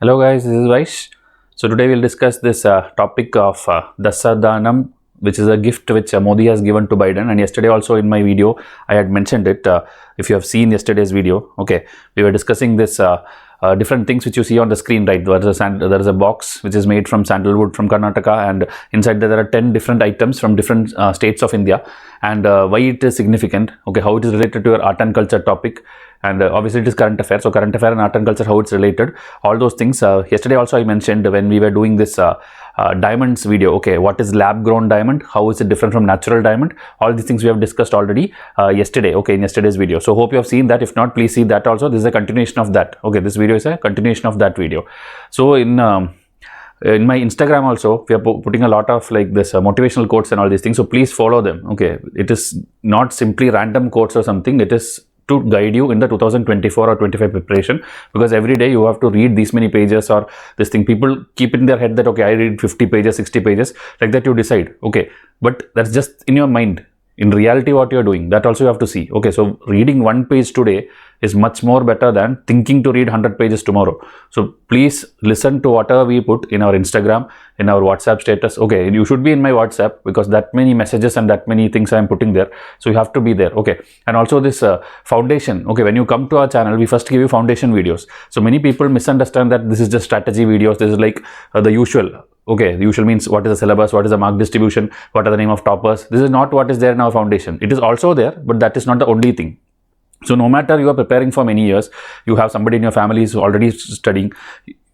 Hello guys, this is Vysh. So today we'll discuss this topic of Dasadanam, which is a gift which Modi has given to Biden. And yesterday also in my video, I had mentioned it. If you have seen yesterday's video, okay, we were discussing this different things which you see on the screen, right? There is a box which is made from sandalwood from Karnataka, and inside there are 10 different items from different states of India, and why it is significant, okay, how it is related to your art and culture topic. And obviously it is current affairs, so current affair and art and culture, how it's related, all those things. Yesterday also I mentioned when we were doing this diamonds video, okay, what is lab grown diamond, how is it different from natural diamond, all these things we have discussed already yesterday, okay, in yesterday's video. So hope you have seen that. If not, please see that also. This is a continuation of that, okay, this video is a continuation of that video. So in my Instagram also, we are putting a lot of like this motivational quotes and all these things, so please follow them, okay. It is not simply random quotes or something, it is to guide you in the 2024 or 25 preparation, because every day you have to read these many pages or this thing. People keep in their head that, okay, I read 50 pages, 60 pages, like that you decide, okay, but that's just in your mind. In reality, what you're doing, that also you have to see, okay. So reading one page today is much more better than thinking to read 100 pages tomorrow. So please listen to whatever we put in our Instagram, in our WhatsApp status, okay. You should be in my WhatsApp because that many messages and that many things I'm putting there, so you have to be there, okay. And also this foundation, okay, when you come to our channel, we first give you foundation videos. So many people misunderstand that this is just strategy videos, this is like the usual. Okay, the usual means what is the syllabus, what is the mark distribution, what are the name of toppers. This is not what is there in our foundation. It is also there, but that is not the only thing. So no matter you are preparing for many years, you have somebody in your family who is already studying,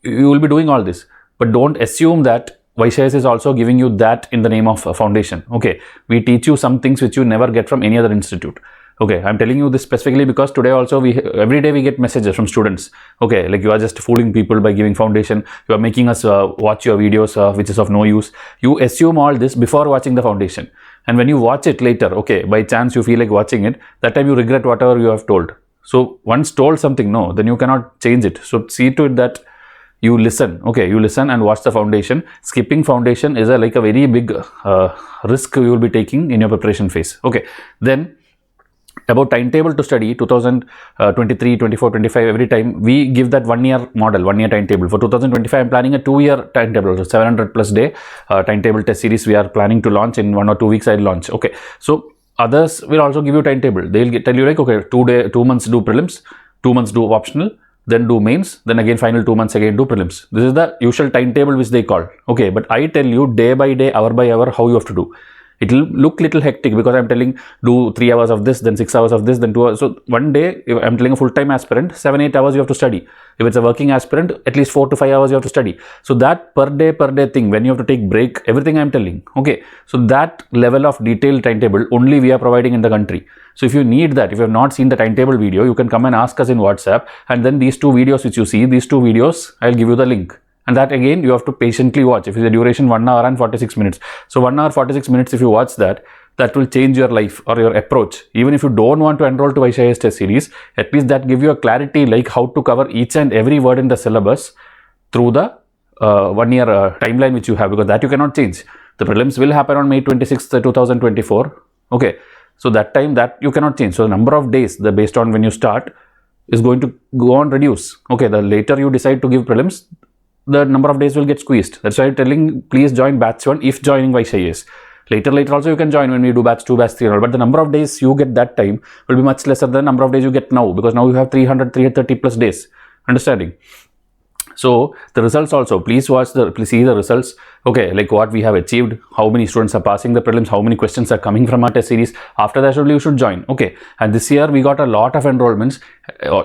you will be doing all this. But don't assume that VYSHIANS is also giving you that in the name of a foundation. Okay, we teach you some things which you never get from any other institute. Okay, I'm telling you this specifically because today also every day we get messages from students. Okay, like you are just fooling people by giving foundation. You are making us watch your videos which is of no use. You assume all this before watching the foundation. And when you watch it later, okay, by chance you feel like watching it, that time you regret whatever you have told. So once told something, no, then you cannot change it. So see to it that you listen, okay, you listen and watch the foundation. Skipping foundation is like a very big risk you will be taking in your preparation phase, okay. Then about timetable to study 2023, 24, 25, every time we give that 1 year model, 1 year timetable. For 2025, I'm planning a 2-year timetable, so 700 plus day timetable test series we are planning to launch in 1 or 2 weeks. I'll launch, okay. So others will also give you timetable. They'll tell you like, okay, 2 months do prelims, 2 months do optional, then do mains, then again final 2 months again do prelims. This is the usual timetable which they call, okay. But I tell you day by day, hour by hour, how you have to do. It will look little hectic because I'm telling do 3 hours of this, then 6 hours of this, then 2 hours. So one day, if I'm telling a full-time aspirant, 7-8 hours you have to study. If it's a working aspirant, at least 4 to 5 hours you have to study. So that per day thing, when you have to take break, everything I'm telling, okay. So that level of detailed timetable only we are providing in the country. So if you need that, if you have not seen the timetable video, you can come and ask us in WhatsApp, and then these 2 videos which you see, these 2 videos, I'll give you the link. And that again, you have to patiently watch. If it's a duration 1 hour and 46 minutes. So 1 hour 46 minutes, if you watch that, that will change your life or your approach. Even if you don't want to enroll to VYSHIANS test series, at least that give you a clarity like how to cover each and every word in the syllabus through the 1 year timeline which you have, because that you cannot change. The prelims will happen on May 26th, 2024. Okay. So that time that you cannot change. So the number of days, based on when you start, is going to go on reduce. Okay. The later you decide to give prelims, the number of days will get squeezed. That's why I'm telling, please join batch 1 if joining VYSHIANS. Later also you can join when we do batch 2, batch 3 and all. But the number of days you get that time will be much lesser than the number of days you get now, because now you have 330 plus days. Understanding? So the results also, please see the results, okay, like what we have achieved, how many students are passing the prelims, how many questions are coming from our test series. After that you should join, okay. And this year we got a lot of enrollments.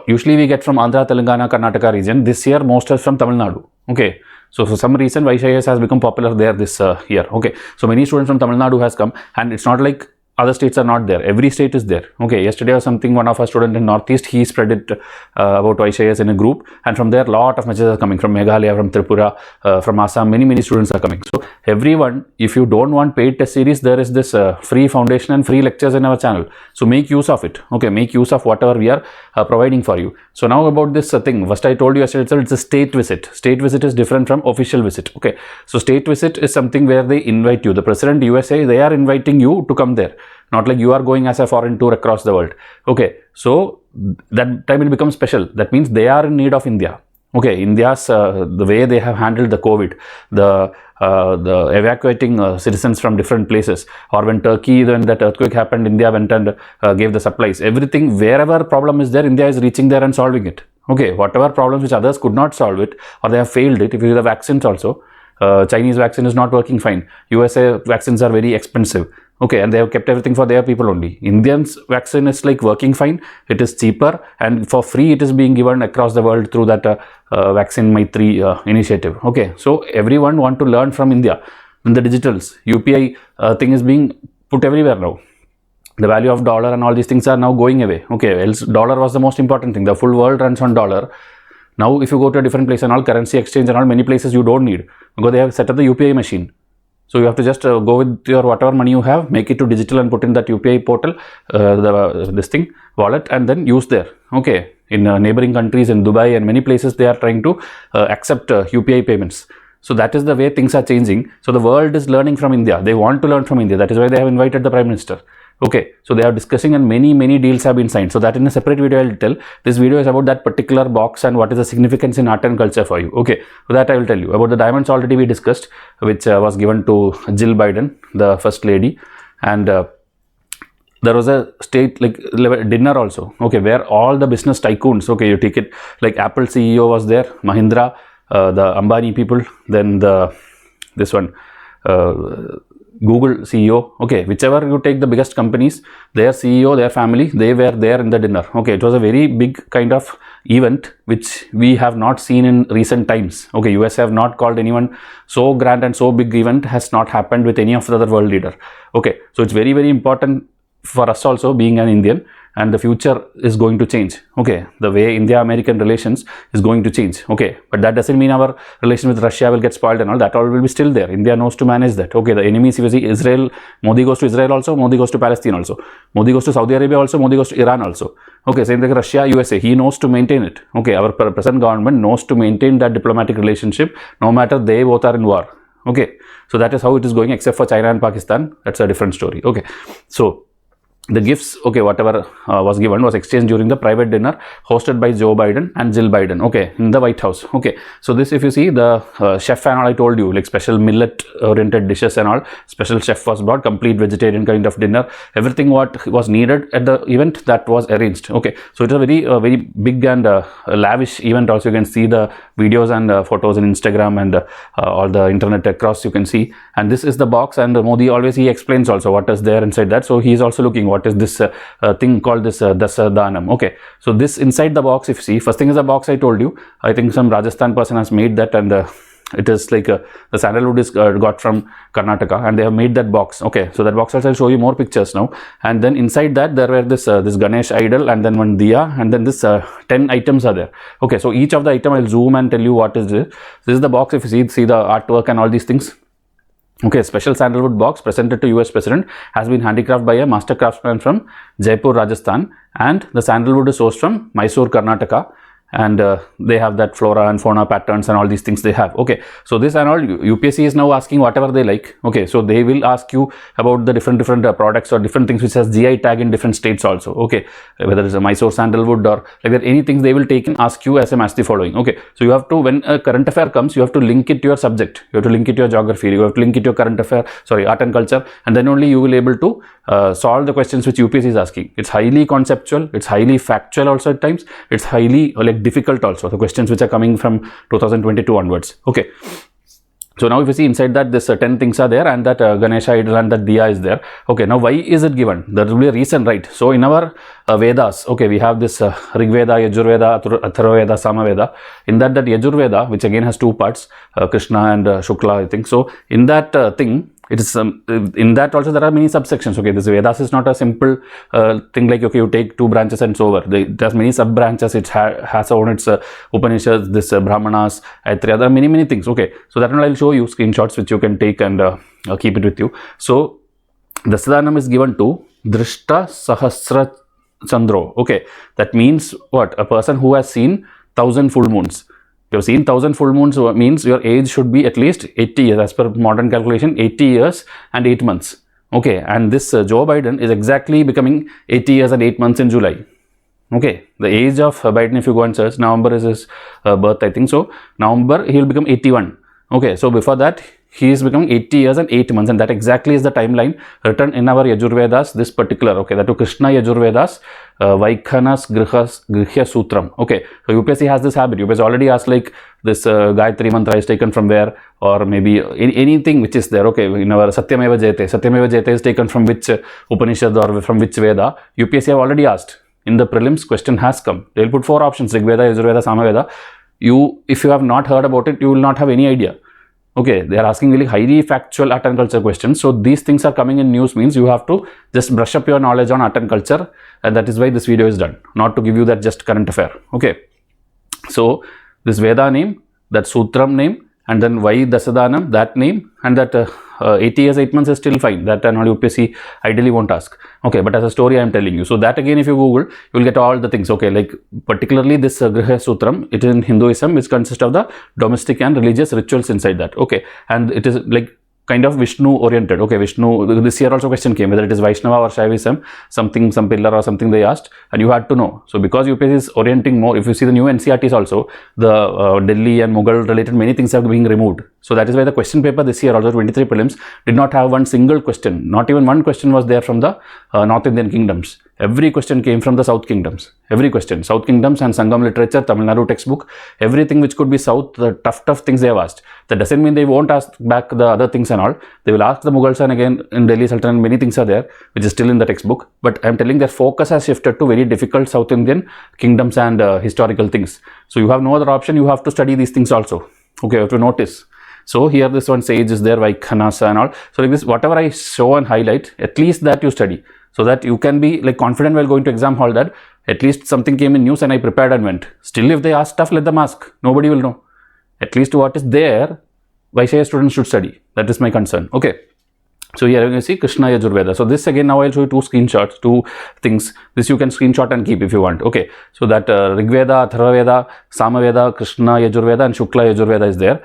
Usually we get from Andhra, Telangana, Karnataka region. This year most are from Tamil Nadu, okay. So for some reason VYSHIANS has become popular there this year, okay. So many students from Tamil Nadu has come, and it's not like other states are not there. Every state is there. Okay, yesterday or something, one of our students in Northeast, he spread it about VYSHIANS in a group, and from there lot of messages are coming from Meghalaya, from Tripura, from Assam. Many students are coming. So everyone, if you don't want paid test series, there is this free foundation and free lectures in our channel. So make use of it. Okay, make use of whatever we are providing for you. So now about this thing. First I told you yesterday itself, it's a state visit. State visit is different from official visit. Okay, so state visit is something where they invite you. The President USA, they are inviting you to come there. Not like you are going as a foreign tour across the world. Okay, so that time it becomes special. That means they are in need of India. Okay, India's the way they have handled the COVID, the evacuating citizens from different places, or when Turkey, when that earthquake happened, India went and gave the supplies. Everything, wherever problem is there, India is reaching there and solving it. Okay, whatever problems which others could not solve it, or they have failed it. If you see the vaccines also, Chinese vaccine is not working fine. USA vaccines are very expensive. Okay, and they have kept everything for their people only. Indians vaccine is like working fine. It is cheaper and for free it is being given across the world through that Vaccine Maitri initiative. Okay, so everyone want to learn from India. In the digitals, UPI thing is being put everywhere now. The value of dollar and all these things are now going away. Okay, else dollar was the most important thing. The full world runs on dollar. Now if you go to a different place and all, currency exchange and all, many places you don't need, because they have set up the UPI machine. So you have to just go with your whatever money you have, make it to digital and put in that UPI portal, this thing, wallet, and then use there. Okay, in neighboring countries, in Dubai and many places, they are trying to accept UPI payments. So that is the way things are changing. So the world is learning from India. They want to learn from India. That is why they have invited the Prime Minister. Okay, so they are discussing and many deals have been signed. So that in a separate video I will tell. This video is about that particular box and what is the significance in art and culture for you. Okay, so that I will tell you. About the diamonds already we discussed, which was given to Jill Biden, the first lady, and there was a state like dinner also. Okay, where all the business tycoons, okay, you take it like Apple CEO was there, Mahindra, the Ambani people, then this one, Google CEO, okay, whichever you take the biggest companies, their CEO, their family, they were there in the dinner. Okay, it was a very big kind of event which we have not seen in recent times. Okay, US have not called anyone so grand and so big event has not happened with any of the other world leader. Okay, so it's very important for us also being an Indian, and the future is going to change. Okay, the way India-American relations is going to change. Okay, but that doesn't mean our relation with Russia will get spoiled and all. That all will be still there. India knows to manage that. Okay, the enemies, if you see Israel, Modi goes to Israel also, Modi goes to Palestine also, Modi goes to Saudi Arabia also, Modi goes to Iran also. Okay, same like Russia, USA, he knows to maintain it. Okay, our present government knows to maintain that diplomatic relationship no matter they both are in war. Okay, so that is how it is going, except for China and Pakistan. That's a different story. Okay, so the gifts, okay, whatever was given was exchanged during the private dinner hosted by Joe Biden and Jill Biden, okay, in the White House. Okay, so this, if you see the chef and all, I told you, like special millet oriented dishes and all, special chef was brought, complete vegetarian kind of dinner, everything what was needed at the event, that was arranged. Okay, so it is a very big and lavish event. Also you can see the videos and photos in Instagram and all the internet across, you can see. And this is the box, and Modi always, he explains also what is there inside that. So he is also looking what is this thing called this Dasadanam. Okay, so this inside the box, if you see, first thing is the box I told you. I think some Rajasthan person has made that, and it is like the sandalwood is got from Karnataka, and they have made that box. Okay, so that box also I'll show you more pictures now. And then inside that there were this Ganesh idol, and then one diya, and then this 10 items are there. Okay, so each of the item I'll zoom and tell you what is this. This is the box. If you see the artwork and all these things. Okay, special sandalwood box presented to US President, has been handicrafted by a master craftsman from Jaipur, Rajasthan, and the sandalwood is sourced from Mysore, Karnataka, and they have that flora and fauna patterns and all these things they have. Okay, so this and all, UPSC is now asking whatever they like. Okay, so they will ask you about the different products or different things which has GI tag in different states also. Okay, whether it's a Mysore sandalwood or like that, anything they will take and ask you as a match the following. Okay, so you have to, when a current affair comes, you have to link it to your subject, you have to link it to your geography, you have to link it to your current affair, sorry, art and culture, and then only you will able to solve the questions which UPSC is asking. It's highly conceptual, it's highly factual also at times, it's highly like difficult also, the questions which are coming from 2022 onwards. Okay, so now if you see inside that, this 10 things are there, and that Ganesha idol and that diya is there. Okay, now why is it given? There will be a reason, right? So in our Vedas, okay, we have this Rig Veda, Yajurveda, Atharva Veda, Samaveda. In that Yajurveda, which again has two parts, Krishna and Shukla, I think. So in that thing, it is in that also there are many subsections. Okay, this Vedas is not a simple thing like, okay, you take two branches and so over. It has many sub branches. It has on its Upanishads, this Brahmanas, Aitreya. There are many things. Okay, so that one I'll show you screenshots which you can take and keep it with you. So Dasadanam is given to Drishta Sahasra Chandro. Okay, that means what? A person who has seen 1000 full moons. You have seen 1000 full moons, means your age should be at least 80 years as per modern calculation, 80 years and 8 months. Okay, and this Joe Biden is exactly becoming 80 years and 8 months in July. Okay, the age of Biden, if you go and search, November is his birth, I think. So November he will become 81. Okay, so before that he is becoming 80 years and 8 months, and that exactly is the timeline written in our Yajurvedas, this particular, okay, that to Krishna Yajurvedas, Vaikhanas Grihya Sutram. Okay, so UPSC has this habit. UPSC already asked like this Gayatri mantra is taken from where, or maybe anything which is there. Okay, in our Satyameva Jayate is taken from which Upanishad or from which Veda. UPSC have already asked. In the prelims, question has come. They will put 4 options: Rigveda, Yajurveda, Samaveda. If you have not heard about it, you will not have any idea. Okay, they are asking really highly factual art and culture questions. So these things are coming in news means you have to just brush up your knowledge on art and culture, and that is why this video is done. Not to give you that just current affair. Okay, so this Veda name, that Sutram name, and then why Dasadanam, that name, and that 80 years 8 months is still fine. That and all UPSC ideally won't ask. Okay, but as a story I am telling you. So that again, if you Google, you will get all the things. Okay, like particularly this Grihya Sutram, it is in Hinduism, which consists of the domestic and religious rituals inside that. Okay, and it is like kind of Vishnu oriented. Okay, Vishnu, this year also question came whether it is Vaishnava or Shaivism, something, some pillar or something they asked, and you had to know. So because UPSC is orienting more, if you see the new NCERTs also, the Delhi and Mughal related many things are being removed. So that is why the question paper this year also 23 prelims did not have one single question. Not even one question was there from the North Indian kingdoms. Every question came from the South kingdoms. Every question. South kingdoms and Sangam literature, Tamil Nadu textbook, everything which could be South, the tough things they have asked. That doesn't mean they won't ask back the other things and all. They will ask the Mughals, and again in Delhi Sultanate many things are there which is still in the textbook. But I am telling their focus has shifted to very difficult South Indian kingdoms and historical things. So you have no other option. You have to study these things also. Okay, you have to notice. So here this one sage is there, Vaikhanasa and all. So like this, whatever I show and highlight, at least that you study, so that you can be like confident while going to exam hall that at least something came in news and I prepared and went. Still, if they ask stuff, let them ask. Nobody will know. At least what is there, Vyshya students should study. That is my concern. Okay. So here you can see Krishna Yajurveda. So this again, now I'll show you 2 screenshots, 2 things. This you can screenshot and keep if you want. Okay. So that Rigveda, Atharvaveda, Samaveda, Krishna Yajurveda and Shukla Yajurveda is there.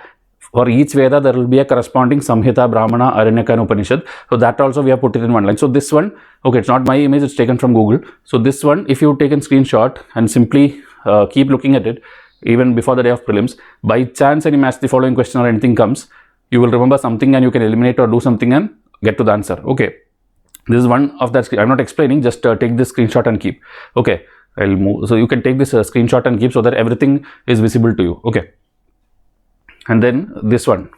For each Veda, there will be a corresponding Samhita, Brahmana, Aranyaka and Upanishad. So that also we have put it in one line. So this one, okay, it's not my image, it's taken from Google. So this one, if you take a screenshot and simply keep looking at it, even before the day of prelims, by chance any match the following question or anything comes, you will remember something and you can eliminate or do something and get to the answer. Okay. This is one of that. I'm not explaining, just take this screenshot and keep. Okay. I'll move. So you can take this screenshot and keep so that everything is visible to you. Okay. And then this one,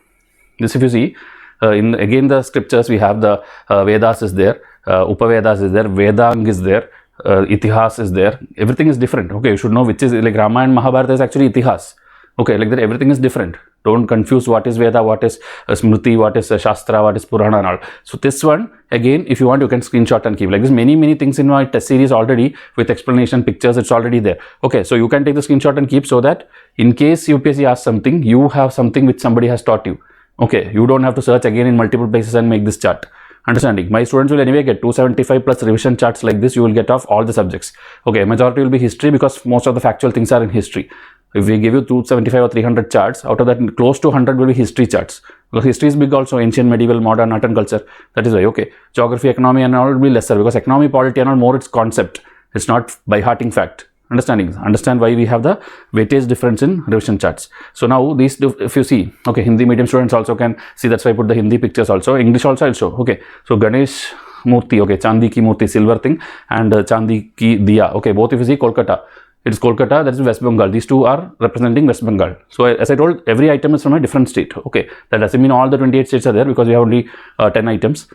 this if you see, in again the scriptures we have the Vedas is there, Upavedas is there, Vedang is there, Itihas is there, everything is different. Okay, you should know which is like Ramayana and Mahabharata is actually Itihas. Okay, like that everything is different. Don't confuse what is Veda, what is Smriti, what is Shastra, what is Purana and all. So this one, again, if you want, you can screenshot and keep. Like this, many things in my test series already with explanation, pictures, it's already there. Okay, so you can take the screenshot and keep so that in case UPSC asks something, you have something which somebody has taught you. Okay, you don't have to search again in multiple places and make this chart. Understanding? My students will anyway get 275 plus revision charts like this. You will get off all the subjects. Okay, majority will be history because most of the factual things are in history. If we give you 275 or 300 charts, out of that close to 100 will be history charts. Because history is big also, ancient, medieval, modern, art and culture. That is why, okay. Geography, economy and all will be lesser because economy, polity and all more its concept. It's not by hearting fact. Understanding? Understand why we have the weightage difference in revision charts. So now these, if you see, okay, Hindi medium students also can see, that's why I put the Hindi pictures also. English also I'll show. Okay. So Ganesh Murti, okay, Chandi ki Murti, silver thing, and Chandi ki Diya. Okay, both if you see Kolkata. It is Kolkata, that is West Bengal. These two are representing West Bengal. So as I told, every item is from a different state. Okay, that doesn't mean all the 28 states are there because we have only 10 items.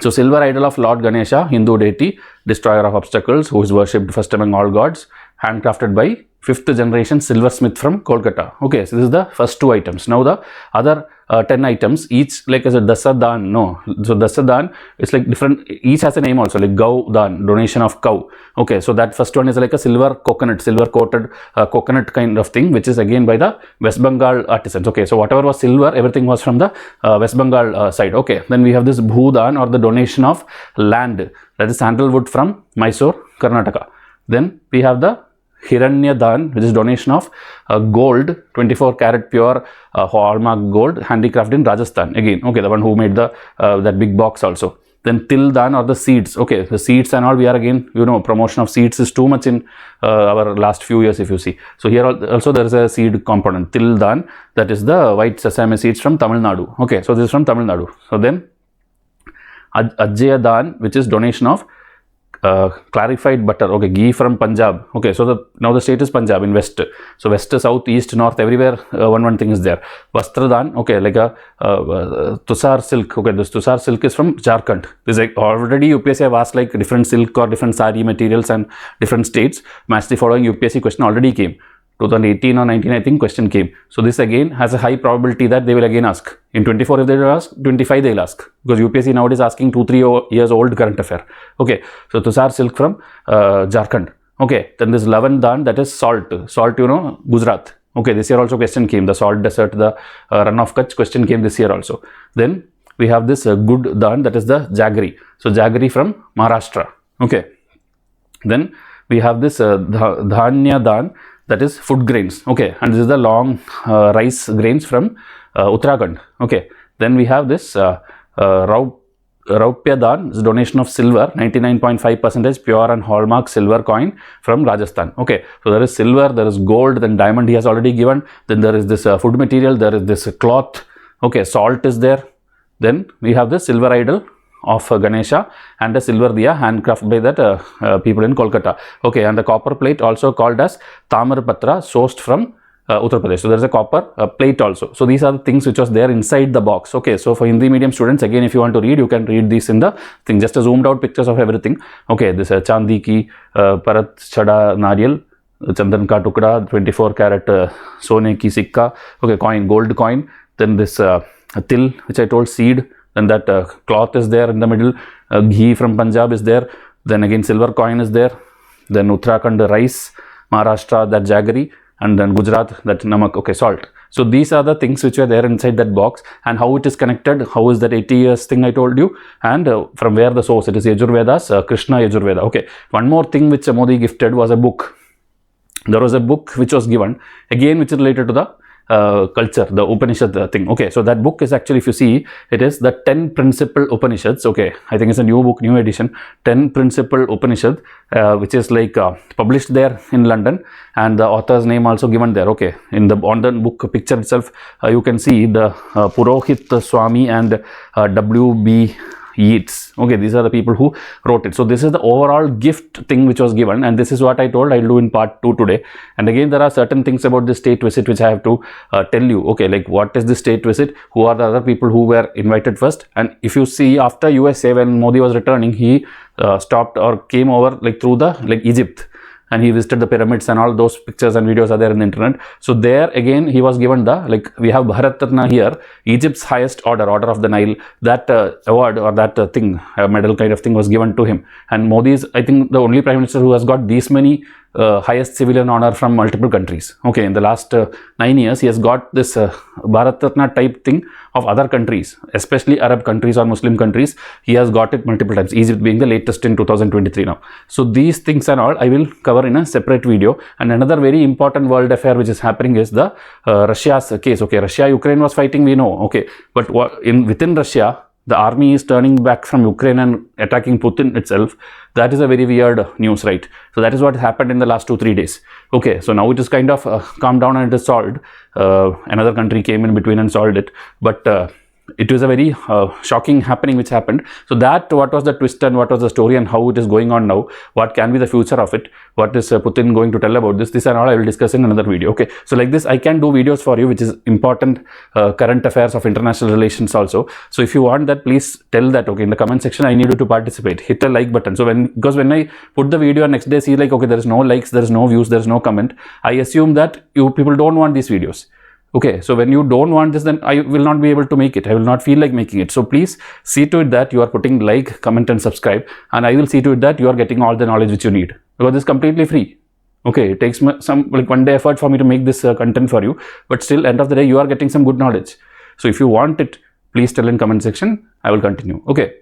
So silver idol of Lord Ganesha, Hindu deity, destroyer of obstacles, who is worshipped first among all gods, handcrafted by 5th generation silversmith from Kolkata. Okay, so this is the first 2 items. Now the other 10 items, each like as a Dasadan, no. So Dasadan is like different, each has a name also, like Gau Dan, donation of cow. Okay, so that first one is like a silver coconut, silver coated coconut kind of thing, which is again by the West Bengal artisans. Okay, so whatever was silver, everything was from the West Bengal side. Okay, then we have this Bhudan or the donation of land, that is sandalwood from Mysore, Karnataka. Then we have the Hiranya Dan, which is donation of gold, 24 karat pure hallmark gold, handicraft in Rajasthan. Again, okay, the one who made the that big box also. Then tildan or the seeds. Okay, the seeds and all, we are again, promotion of seeds is too much in our last few years if you see. So here also there is a seed component. Tildan, that is the white sesame seeds from Tamil Nadu. Okay, so this is from Tamil Nadu. So then Ajyadan, which is donation of clarified butter. Okay, ghee from Punjab. Okay, so now the state is Punjab in west. So west, south, east, north, everywhere one thing is there. Vastradan, okay, like a Tusar silk. Okay, this Tusar silk is from Jharkhand. This is already UPSC have asked like different silk or different sari materials and different states. Match the following UPSC question already came. 2018 or 19, I think question came. So this again has a high probability that they will again ask. In 24 if they will ask, 25 they will ask. Because UPSC nowadays asking 2-3 years old current affair. Okay, so Tusar silk from Jharkhand. Okay, then this Lavandan, that is salt. Salt, Gujarat. Okay, this year also question came. The salt desert, the run of Kutch question came this year also. Then we have this good dan, that is the jaggery. So jaggery from Maharashtra. Okay, then we have this dhanya dan, that is food grains. Okay, and this is the long rice grains from Uttarakhand. Okay, then we have this Raupya Dan, is donation of silver, 99.5% pure and hallmark silver coin from Rajasthan. Okay, so there is silver, there is gold, then diamond he has already given, then there is this food material, there is this cloth. Okay, salt is there. Then we have the silver idol of Ganesha and the silver diya handcrafted by that people in Kolkata. Okay, and the copper plate also called as Tamarpatra, sourced from Uttar Pradesh. So there is a copper plate also. So these are the things which was there inside the box. Okay, so for Hindi medium students, again if you want to read, you can read this in the thing. Just a zoomed out pictures of everything. Okay, this Chandi ki Parat Chada Nariyal, Chandan ka Tukda, 24 karat Sone ki Sikka. Okay, coin, gold coin. Then this til, which I told, seed. Then that cloth is there in the middle. Ghee from Punjab is there. Then again silver coin is there. Then Uttarakhand rice, Maharashtra that jaggery, and then Gujarat that namak. Okay, salt. So these are the things which are there inside that box, and how it is connected. How is that 80 years thing I told you, and from where the source. It is Yajurveda's Krishna Yajurveda. Okay, one more thing which Modi gifted was a book. There was a book which was given again, which is related to the culture, the Upanishad thing. Okay, so that book is actually, if you see, it is the 10 principal Upanishads. Okay, I think it's a new book, new edition, 10 principal Upanishad, which is like published there in London, and the author's name also given there. Okay, on the book picture itself, you can see the Purohit Swami and W.B. Yeats. Okay, these are the people who wrote it. So this is the overall gift thing which was given, and this is what I told I'll do in part 2 today. And again, there are certain things about the state visit which I have to tell you. Okay, like what is the state visit, who are the other people who were invited first, and if you see after USA, when Modi was returning, he stopped or came over like through the Egypt, and he visited the pyramids, and all those pictures and videos are there in the internet. So there again he was given the, we have Bharat Ratna here, Egypt's highest order of the Nile, that award or that thing, medal kind of thing was given to him. And Modi is, I think, the only prime minister who has got these many highest civilian honor from multiple countries. Okay, in the last 9 years he has got this Bharat Ratna type thing of other countries, especially Arab countries or Muslim countries. He has got it multiple times, Egypt being the latest in 2023 now. So these things and all I will cover in a separate video. And another very important world affair which is happening is the Russia's case. Okay, Russia Ukraine was fighting, we know. Okay, but within Russia, the army is turning back from Ukraine and attacking Putin itself. That is a very weird news, right? So that is what happened in the last 2-3 days. Okay, so now it is kind of calmed down and it is solved. Another country came in between and solved it. But it was a very shocking happening which happened. So that, what was the twist and what was the story and how it is going on now, what can be the future of it, what is Putin going to tell about this and all I will discuss in another video. Okay, so like this I can do videos for you which is important current affairs of international relations also. So if you want that, please tell that. Okay, in the comment section I need you to participate, hit the like button. So because when I put the video next day, see like, okay, there is no likes, there is no views, there is no comment, I assume that you people don't want these videos. Okay, so when you don't want this, then I will not be able to make it. I will not feel like making it. So please see to it that you are putting like, comment and subscribe, and I will see to it that you are getting all the knowledge which you need, because it's completely free. Okay, it takes some like 1 day effort for me to make this content for you, but still end of the day you are getting some good knowledge. So if you want it, please tell in comment section, I will continue. Okay,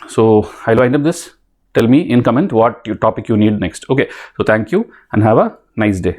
so I'll wind up this. Tell me in comment what topic you need next. Okay, so thank you and have a nice day.